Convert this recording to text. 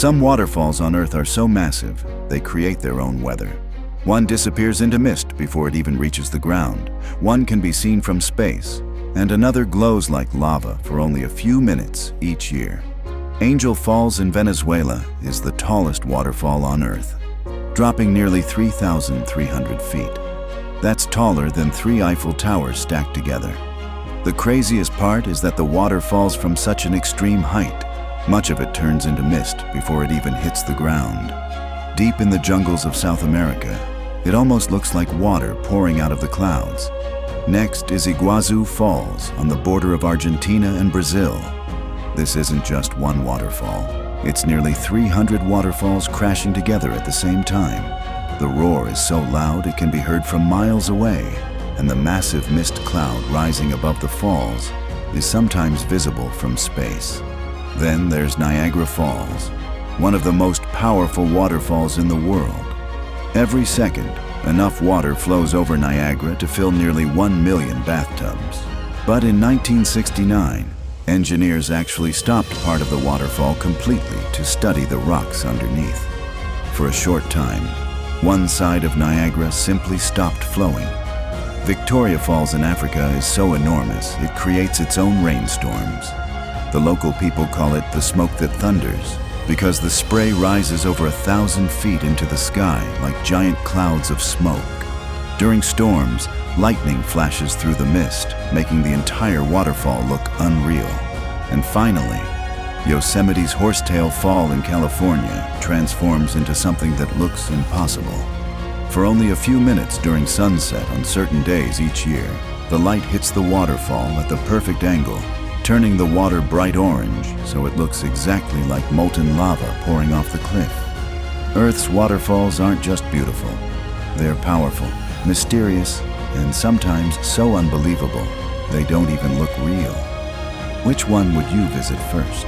Some waterfalls on Earth are so massive, they create their own weather. One disappears into mist before it even reaches the ground. One can be seen from space, and another glows like lava for only a few minutes each year. Angel Falls in Venezuela is the tallest waterfall on Earth, dropping nearly 3,300 feet. That's taller than 3 Eiffel Towers stacked together. The craziest part is that the water falls from such an extreme height. Much of it turns into mist before it even hits the ground. Deep in the jungles of South America, it almost looks like water pouring out of the clouds. Next is Iguazu Falls on the border of Argentina and Brazil. This isn't just one waterfall. It's nearly 300 waterfalls crashing together at the same time. The roar is so loud it can be heard from miles away, and the massive mist cloud rising above the falls is sometimes visible from space. Then there's Niagara Falls, one of the most powerful waterfalls in the world. Every second, enough water flows over Niagara to fill nearly 1 million bathtubs. But in 1969, engineers actually stopped part of the waterfall completely to study the rocks underneath. For a short time, one side of Niagara simply stopped flowing. Victoria Falls in Africa is so enormous, it creates its own rainstorms. The local people call it the smoke that thunders, because the spray rises over 1,000 feet into the sky like giant clouds of smoke. During storms, lightning flashes through the mist, making the entire waterfall look unreal. And finally, Yosemite's Horsetail Fall in California transforms into something that looks impossible. For only a few minutes during sunset on certain days each year, the light hits the waterfall at the perfect angle, turning the water bright orange so it looks exactly like molten lava pouring off the cliff. Earth's waterfalls aren't just beautiful. They're powerful, mysterious, and sometimes so unbelievable they don't even look real. Which one would you visit first?